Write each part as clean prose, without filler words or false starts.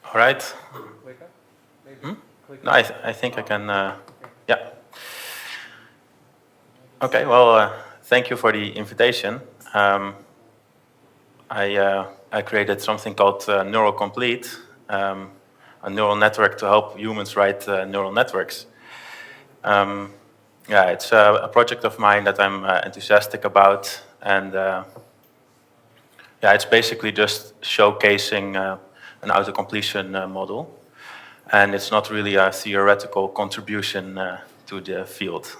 All right. Click up? Maybe. Hmm? Click No, up. I think I can. Yeah. Okay. Well, thank you for the invitation. I created something called Autocomplete, a neural network to help humans write neural networks. Yeah, it's a project of mine that I'm enthusiastic about, and yeah, it's basically just showcasing an auto-completion model, and it's not really a theoretical contribution to the field.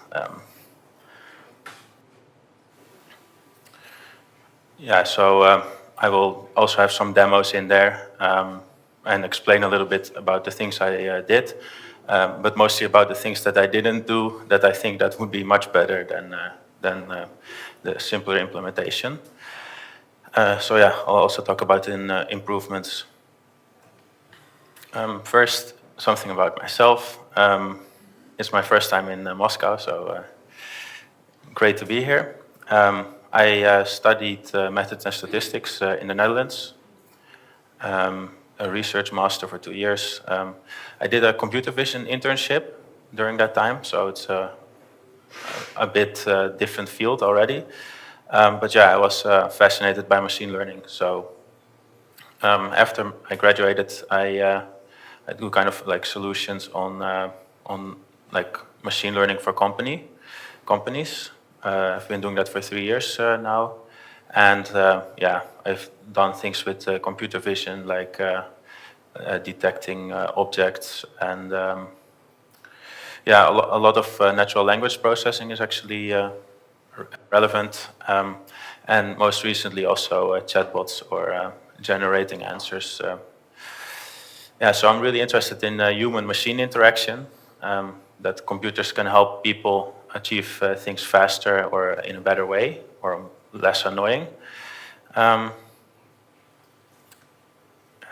Yeah, so I will also have some demos in there and explain a little bit about the things I did, but mostly about the things that I didn't do that I think that would be much better than the simpler implementation. So yeah, I'll also talk about improvements. First, something about myself. It's my first time in Moscow, so great to be here. I studied methods and statistics in the Netherlands, a research master for 2 years. I did a computer vision internship during that time, so it's a bit different field already. But yeah, I was fascinated by machine learning. So after I graduated, I do kind of like solutions on like machine learning for companies. I've been doing that for 3 years now, and yeah, I've done things with computer vision, like detecting objects, and yeah, a lot of natural language processing is actually relevant, and most recently also chatbots or generating answers. Yeah, so I'm really interested in human-machine interaction, that computers can help people achieve things faster or in a better way or less annoying.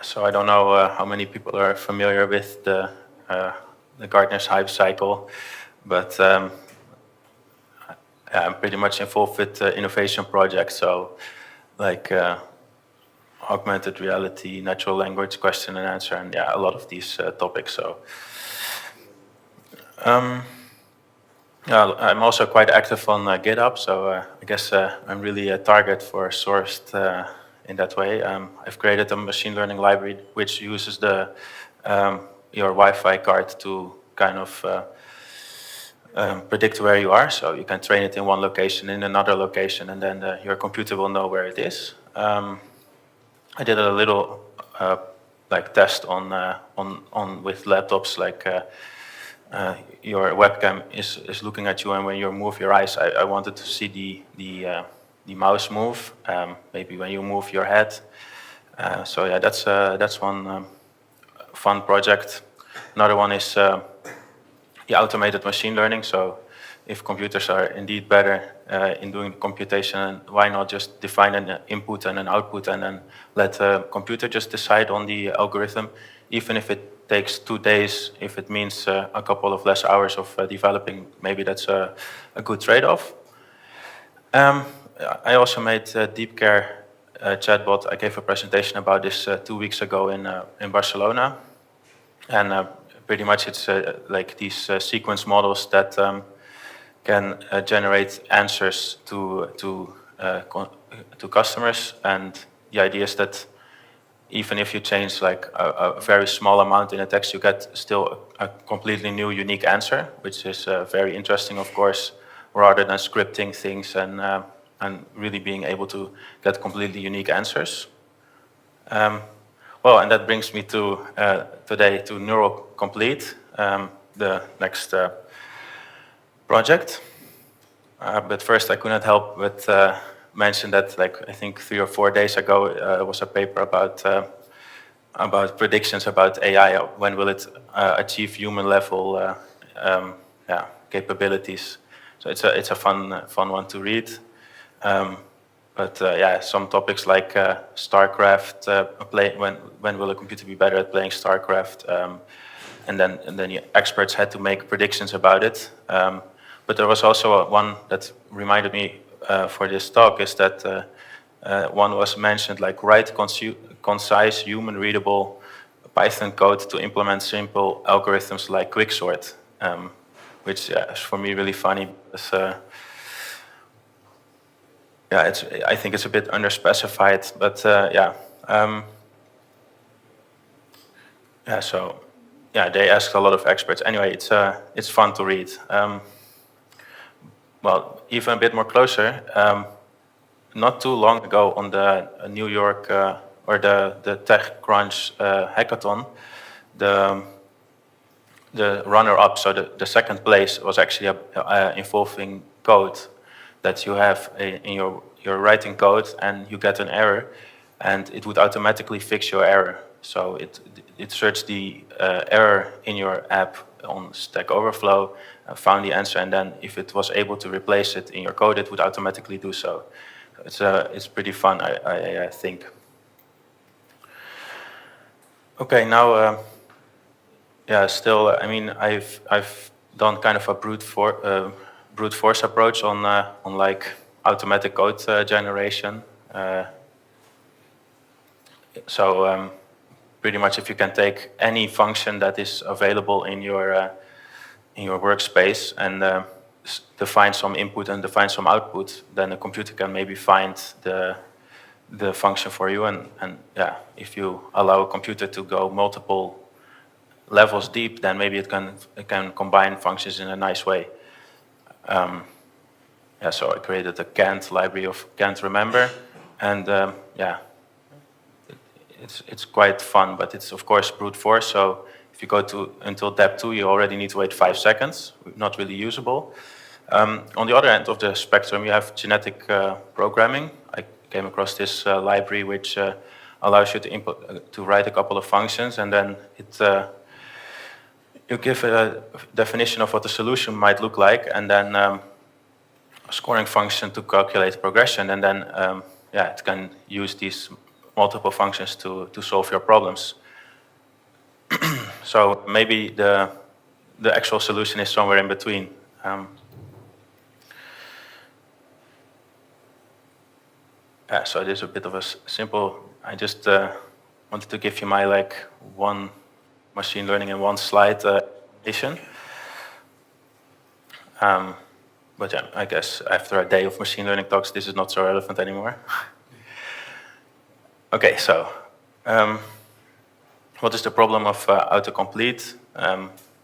So I don't know how many people are familiar with the Gartner's hype cycle, but I'm pretty much involved with innovation projects, so like augmented reality, natural language question and answer, and yeah, a lot of these topics. So yeah, I'm also quite active on Getup, so I guess I'm really a target for sourced in that way. I've created a machine learning library which uses your Wi-Fi card to kind of predict where you are. So you can train it in one location, in another location, and then your computer will know where it is. I did a little like test on with laptops, like your webcam is looking at you, and when you move your eyes, I wanted to see the mouse move, maybe when you move your head. So yeah, that's one fun project. Another one is the automated machine learning. So if computers are indeed better in doing computation, why not just define an input and an output and then let the computer just decide on the algorithm, even if it takes 2 days, if it means a couple of less hours of developing, maybe that's a good trade-off. I also made Deep Care chatbot. I gave a presentation about this 2 weeks ago in Barcelona. And pretty much it's like these sequence models that can generate answers to customers. And the idea is that even if you change like a very small amount in a text, you get still a completely new, unique answer, which is very interesting, of course, rather than scripting things and really being able to get completely unique answers. Well, and that brings me to today to Autocomplete, the next project. But first, I couldn't help but mention that, like I think 3 or 4 days ago, was a paper about predictions about AI. When will it achieve human level capabilities? So it's a fun one to read. But yeah, some topics like StarCraft, when will a computer be better at playing StarCraft? And then the experts had to make predictions about it. But there was also one that reminded me for this talk, is that one was mentioned, like write concise, human-readable Python code to implement simple algorithms like quicksort, which is for me really funny because yeah, I think it's a bit underspecified, but yeah. Yeah, so yeah, they asked a lot of experts. Anyway, it's fun to read. Well, even a bit more closer. Not too long ago, on the New York or the TechCrunch hackathon, the runner-up, so the second place, was actually involving code that you have in your writing code, and you get an error, and it would automatically fix your error. So it searched the error in your app on Stack Overflow, found the answer, and then if it was able to replace it in your code, it would automatically do so. It's pretty fun, I think. Okay, now. Yeah, still, I mean, I've done kind of a brute force approach on like automatic code generation. So pretty much, if you can take any function that is available in your workspace and define some input and define some output, then the computer can maybe find the function for you. And yeah, if you allow a computer to go multiple levels deep, then maybe it can combine functions in a nice way. Yeah, so I created a canned library of can't remember, and yeah, it's quite fun, but it's of course brute force. So if you go to until step 2, you already need to wait 5 seconds. Not really usable. On the other end of the spectrum, you have genetic programming. I came across this library which allows you to write a couple of functions, and then you give a definition of what the solution might look like, and then a scoring function to calculate progression, and then yeah, it can use these multiple functions to solve your problems. So maybe the actual solution is somewhere in between. Yeah, so it is a bit of a simple. I just wanted to give you my one machine learning in one slide vision. But yeah, I guess after a day of machine learning talks, this is not so relevant anymore. Okay, so what is the problem of autocomplete?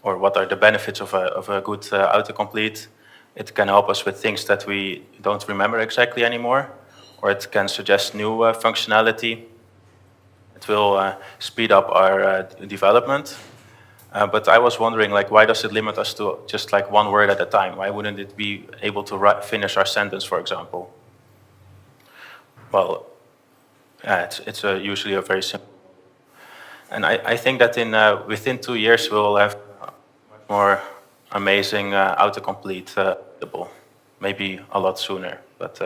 Or what are the benefits of a good autocomplete? It can help us with things that we don't remember exactly anymore, or it can suggest new functionality. It will speed up our development. But I was wondering, why does it limit us to just one word at a time? Why wouldn't it be able to finish our sentence, for example? Well, yeah, it's usually a very simple. And I think that within 2 years we'll have more amazing autocomplete available. Maybe a lot sooner, but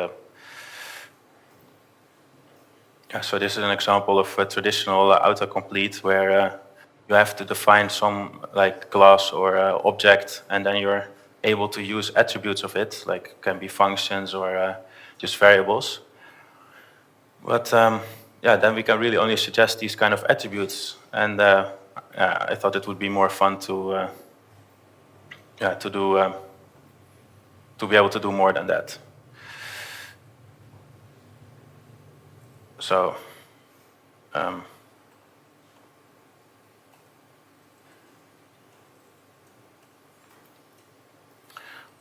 yeah. So this is an example of a traditional autocomplete where you have to define some class or object, and then you're able to use attributes of it, can be functions or just variables. But yeah, then we can really only suggest these kind of attributes, and I thought it would be more fun to yeah, to be able to do more than that. So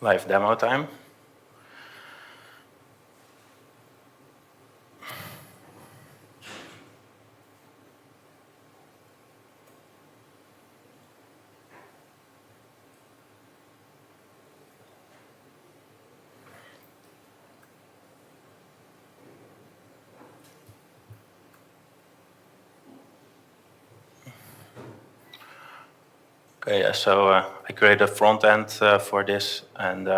live demo time. Okay, yeah, so I created a front end for this, and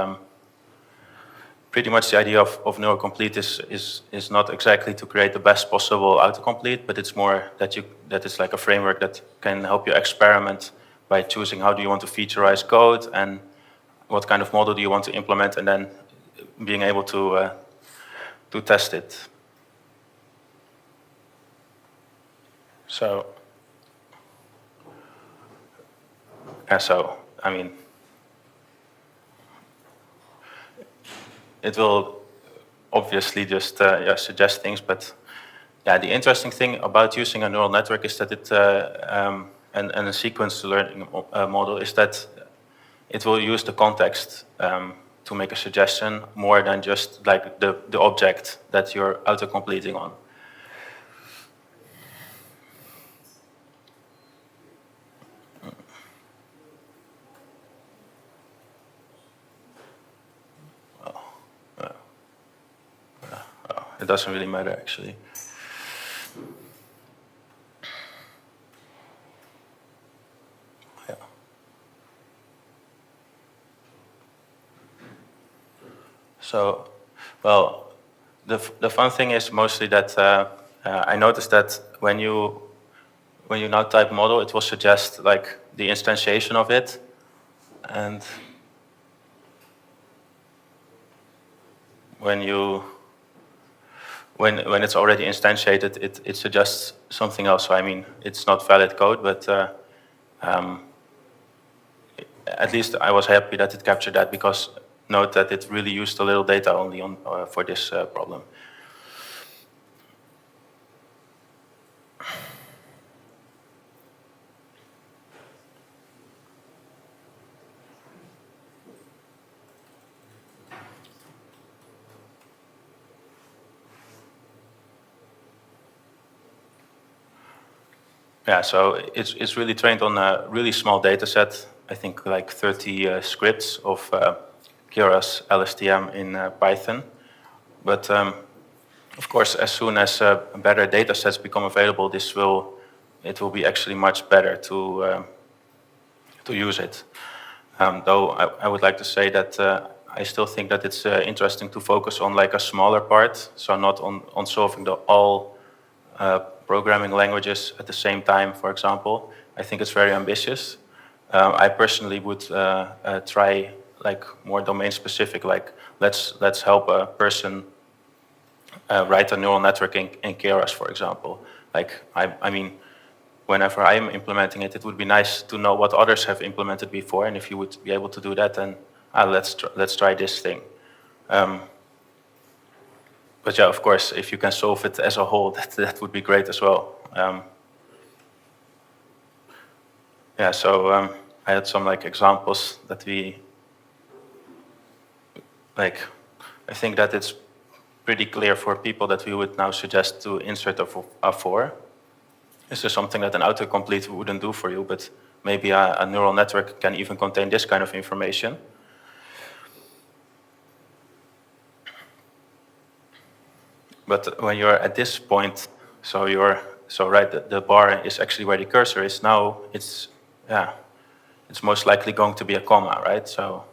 pretty much the idea of NeuroComplete is not exactly to create the best possible autocomplete, but it's more that it's like a framework that can help you experiment by choosing how do you want to featureize code and what kind of model do you want to implement, and then being able to test it. So So, I mean, it will obviously just suggest things, but yeah, the interesting thing about using a neural network is that it, and a sequence learning model is that it will use the context to make a suggestion more than just like the object that you're auto-completing on. It doesn't really matter, actually. Yeah. So, well, the fun thing is mostly that I noticed that when you now type model, it will suggest like the instantiation of it, and when it's already instantiated, it suggests something else. So I mean, it's not valid code, but at least I was happy that it captured that, because note that it really used a little data only on for this problem. Yeah, so it's really trained on a really small data set. I think like 30 scripts of Keras LSTM in Python. But of course, as soon as better data sets become available, it will be actually much better to use it. Though I would like to say that I still think that it's interesting to focus on like a smaller part, so not on solving all programming languages at the same time, for example. I think it's very ambitious. I personally would try like more domain specific, like let's help a person write a neural network in Keras, for example. Like I mean, whenever I'm implementing it, it would be nice to know what others have implemented before, and if you would be able to do that, then let's try this thing. But yeah, of course, if you can solve it as a whole, that would be great as well. Yeah, so I had some like examples that I think that it's pretty clear for people that we would now suggest to insert a 4. This is something that an autocomplete wouldn't do for you, but maybe a neural network can even contain this kind of information. But when you're at this point, so the bar is actually where the cursor is now. It's most likely going to be a comma, right? So,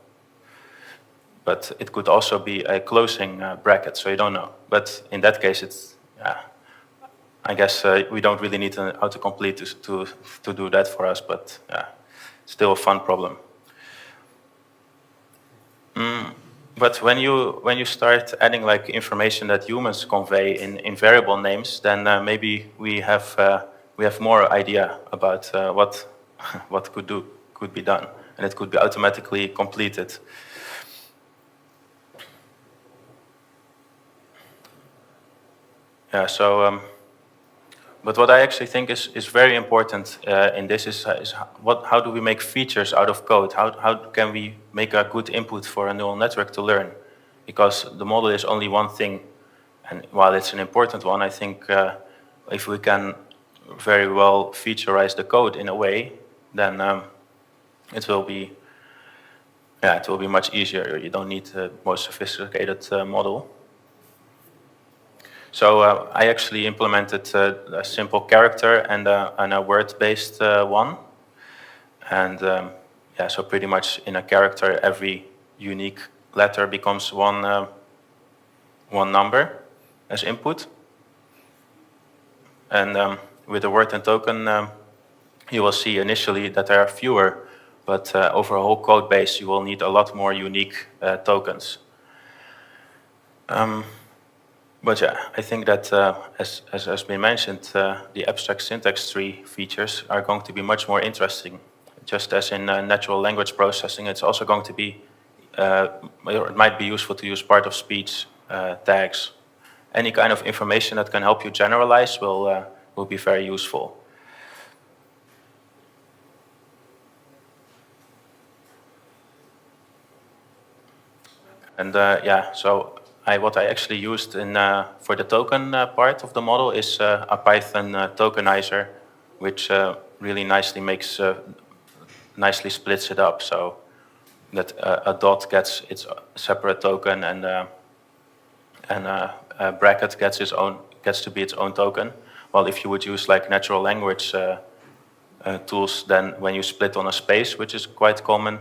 but it could also be a closing bracket, so you don't know. But in that case, I guess we don't really need an autocomplete to do that for us, but still a fun problem. But when you start adding like information that humans convey in variable names, then maybe we have more idea about what could be done, and it could be automatically completed. Yeah. So, but what I actually think is very important in this is how do we make features out of code? How can we make a good input for a neural network to learn? Because the model is only one thing, and while it's an important one, I think if we can very well featureize the code in a way, then it will be much easier. You don't need the most sophisticated model. So I actually implemented a simple character and a word-based one. And so pretty much in a character, every unique letter becomes one number as input. And with the word and token, you will see initially that there are fewer, but over a whole code base, you will need a lot more unique tokens. But yeah, I think that, as has been mentioned, the abstract syntax tree features are going to be much more interesting just as in natural language processing, it's also going to be, or it might be useful to use part of speech, tags. Any kind of information that can help you generalize will be very useful. And yeah, so what I actually used for the token part of the model is a Python tokenizer, which really nicely splits it up, so that a dot gets its separate token, and a bracket gets to be its own token. While if you would use like natural language tools, then when you split on a space, which is quite common,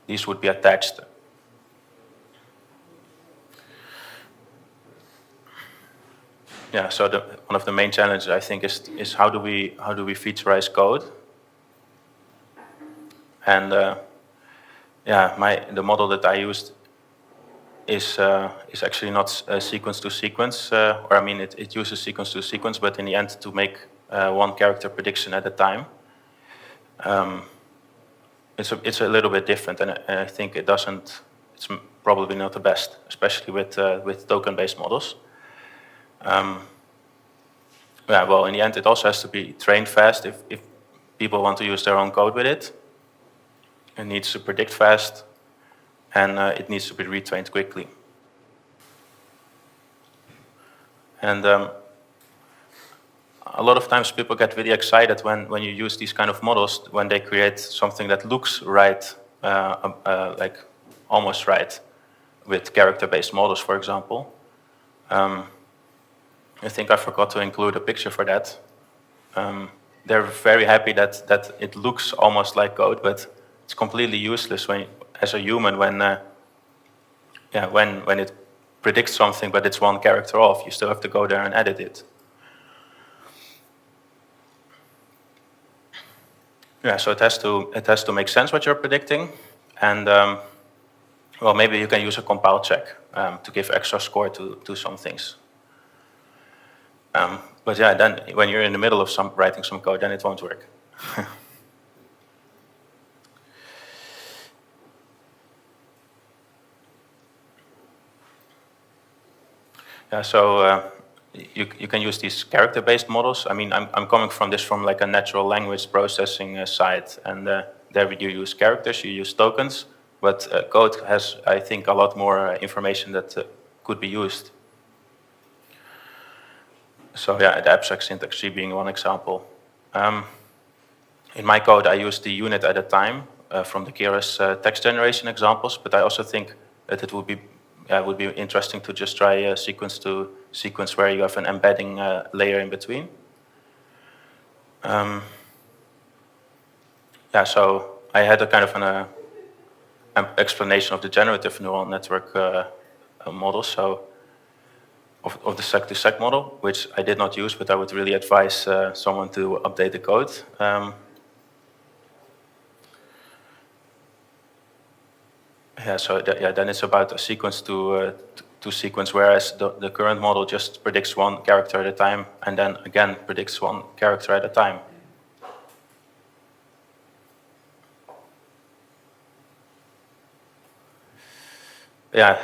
these would be attached. Yeah, so one of the main challenges I think is how do we featureize code? And yeah, the model that I used is actually not sequence to sequence, or I mean it uses sequence to sequence, but in the end to make one character prediction at a time. It's a little bit different, and I think it's probably not the best, especially with token-based models. Yeah, well, in the end, it also has to be trained fast if people want to use their own code with it. It needs to predict fast, and it needs to be retrained quickly. And a lot of times people get really excited when you use these kind of models, when they create something that looks right, like almost right, with character-based models, for example. I think I forgot to include a picture for that. They're very happy that it looks almost like code, but it's completely useless as a human when it predicts something, but it's one character off. You still have to go there and edit it. Yeah, so it has to make sense what you're predicting, and well, maybe you can use a compile check to give extra score to some things. But yeah, then when you're in the middle of writing some code, then it won't work. Yeah, so you can use these character-based models. I mean, I'm coming from like a natural language processing side, and there you use characters, you use tokens, but code has, I think, a lot more information that could be used. So yeah, the abstract syntax tree being one example. In my code, I use the unit at a time from the Keras text generation examples, but I also think that it would be interesting to just try sequence to sequence where you have an embedding layer in between. Yeah, so I had a kind of an explanation of the generative neural network model, so of the sec-to-sec model, which I did not use, but I would really advise someone to update the code. Yeah, so then it's about a sequence to sequence, whereas the current model just predicts one character at a time, and then again predicts one character at a time. Yeah,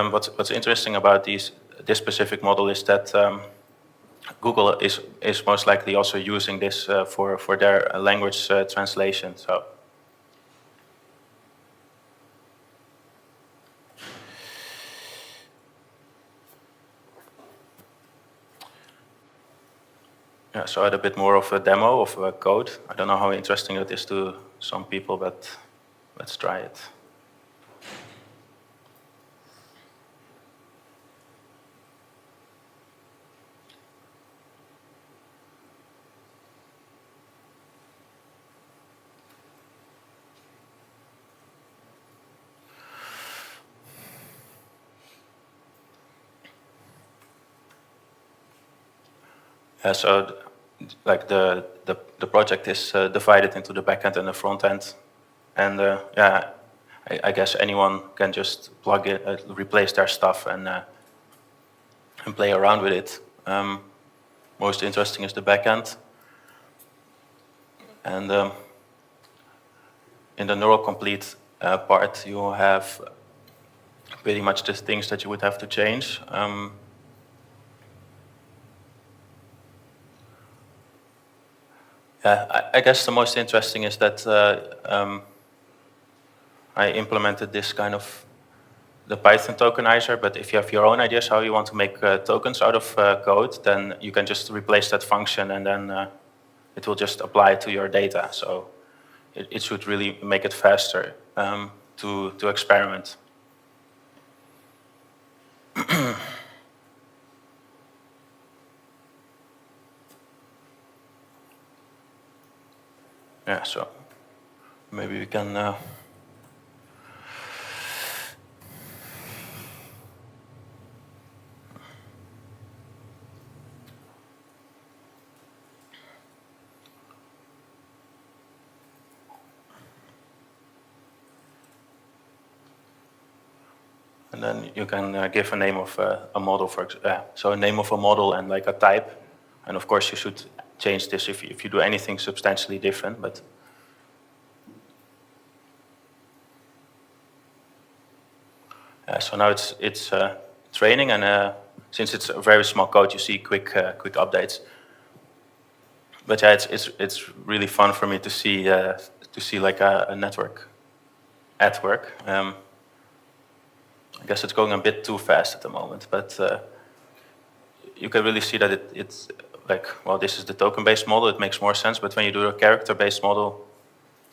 what's interesting about this specific model is that Google is most likely also using this for their language translation. So. Yeah, so I had a bit more of a demo of code. I don't know how interesting it is to some people, but let's try it. Yeah, so like the project is divided into the backend and the front end, and yeah, I guess anyone can just plug it, replace their stuff, and play around with it. Most interesting is the backend, and in the Autocomplete part, you have pretty much the things that you would have to change. Yeah, I guess the most interesting is that I implemented this kind of the Python tokenizer, but if you have your own ideas how you want to make tokens out of code, then you can just replace that function and then it will just apply to your data. So it should really make it faster to experiment. Yeah, so maybe we can and then you can give a name of a model, so a name of a model and like a type. And of course you should change this if you do anything substantially different, but so now it's training, and since it's a very small code, you see quick updates. But yeah, it's really fun for me to see like a network at work. I guess it's going a bit too fast at the moment, but you can really see that it's like, well, this is the token-based model, it makes more sense, but when you do a character-based model,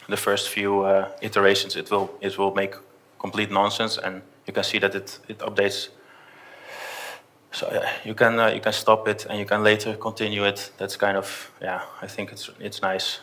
the first few iterations, it will make complete nonsense, and you can see that it updates. So yeah, you can stop it, and you can later continue it. That's kind of, yeah, I think it's nice.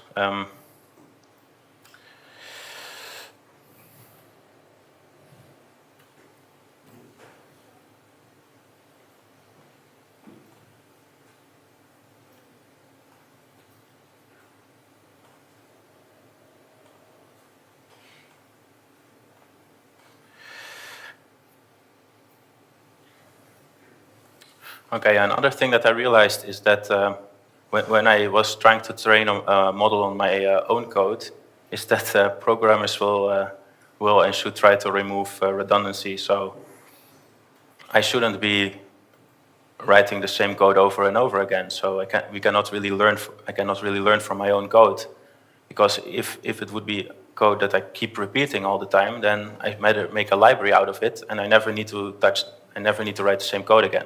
Okay, another thing that I realized is that when I was trying to train a model on my own code, is that programmers will and should try to remove redundancy. So I shouldn't be writing the same code over and over again. So I cannot really learn from my own code, because if it would be code that I keep repeating all the time, then I might make a library out of it, and I never need to write the same code again.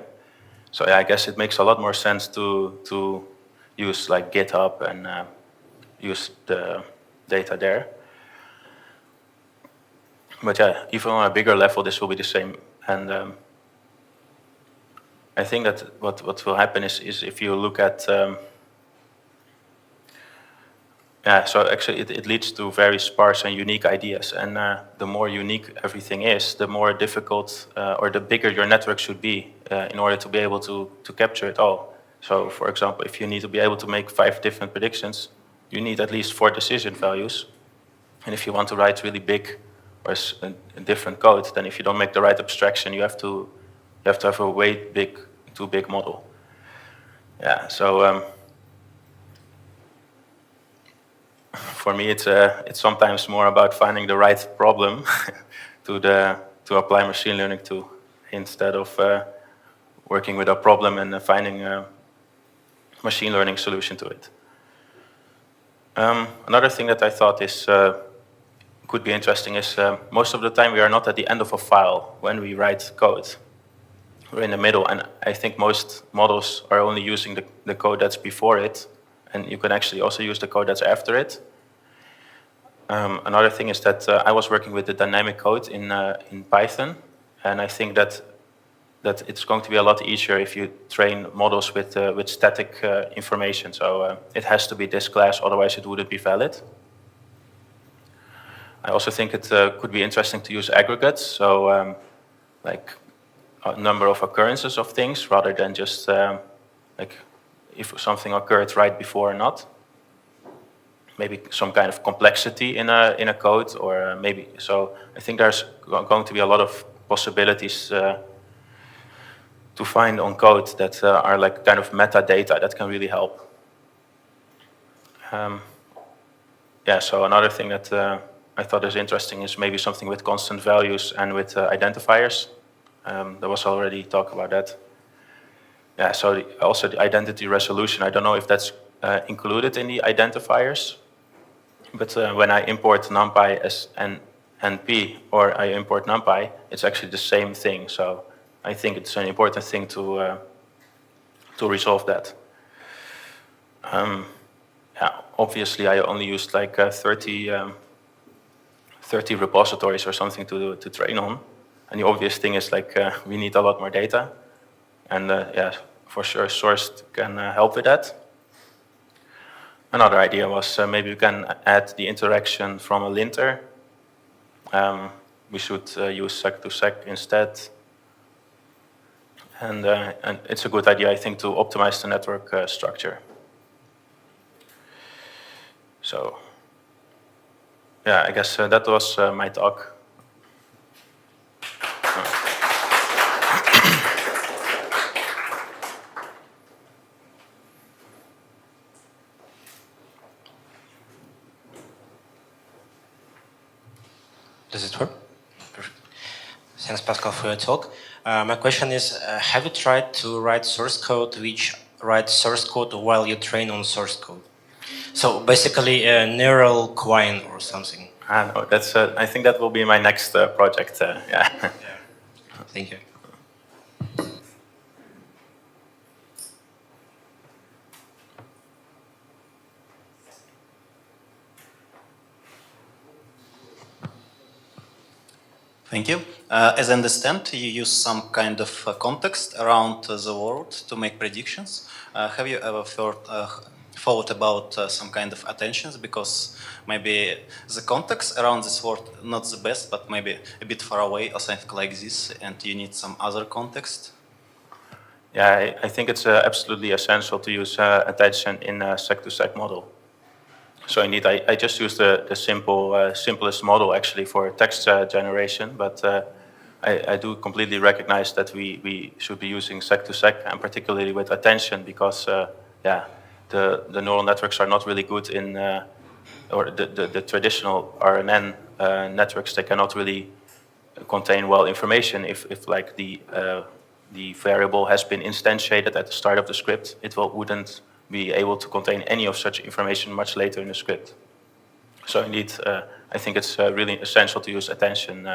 So yeah, I guess it makes a lot more sense to use like Getup and use the data there. But yeah, even on a bigger level, this will be the same. And I think that what will happen is if you look at yeah, so actually it leads to very sparse and unique ideas, and the more unique everything is, the more difficult or the bigger your network should be in order to be able to capture it all. So for example, if you need to be able to make 5 different predictions, you need at least 4 decision values. And if you want to write really big or a different code, then if you don't make the right abstraction, you have to have a way too big model. Yeah, so for me, it's sometimes more about finding the right problem to apply machine learning to, instead of working with a problem and finding a machine learning solution to it. Another thing that I thought could be interesting is most of the time we are not at the end of a file when we write code. We're in the middle, and I think most models are only using the code that's before it, and you can actually also use the code that's after it. Another thing is that I was working with the dynamic code in Python, and I think that it's going to be a lot easier if you train models with static information. So it has to be this class, otherwise it wouldn't be valid. I also think it could be interesting to use aggregates, so like a number of occurrences of things rather than just like if something occurred right before or not. Maybe some kind of complexity in a code, or maybe, so I think there's going to be a lot of possibilities to find on code that are like kind of metadata that can really help. Yeah, so another thing that I thought is interesting is maybe something with constant values and with identifiers. There was already talk about that. Yeah, so also the identity resolution, I don't know if that's included in the identifiers, but when I import numpy as an NP or I import numpy, it's actually the same thing. So I think it's an important thing to resolve that. Yeah, obviously I only used like 30 repositories or something to train on. And the obvious thing is like we need a lot more data. And yeah, for sure Sourced can help with that. Another idea was maybe we can add the interaction from a linter. We should use sec2sec instead. And it's a good idea, I think, to optimize the network structure. So, yeah, I guess that was my talk. Does it work? Perfect. Thanks, Pascal, for your talk. My question is, have you tried to write source code which writes source code while you train on source code? So basically a neural quine or something. No, that's, I think that will be my next project. Yeah. Yeah. Thank you. Thank you. As I understand, you use some kind of context around the word to make predictions. Have you ever thought about some kind of attentions? Because maybe the context around this word not the best, but maybe a bit far away or something like this, and you need some other context. Yeah, I think it's absolutely essential to use attention in a sec2sec model. So indeed, I just used the simplest model actually for text generation, but I do completely recognize that we should be using sec2sec, and particularly with attention, because yeah, the neural networks are not really good in, or the traditional RNN networks, they cannot really contain well information if like the variable has been instantiated at the start of the script, it wouldn't be able to contain any of such information much later in the script. So indeed, I think it's really essential to use attention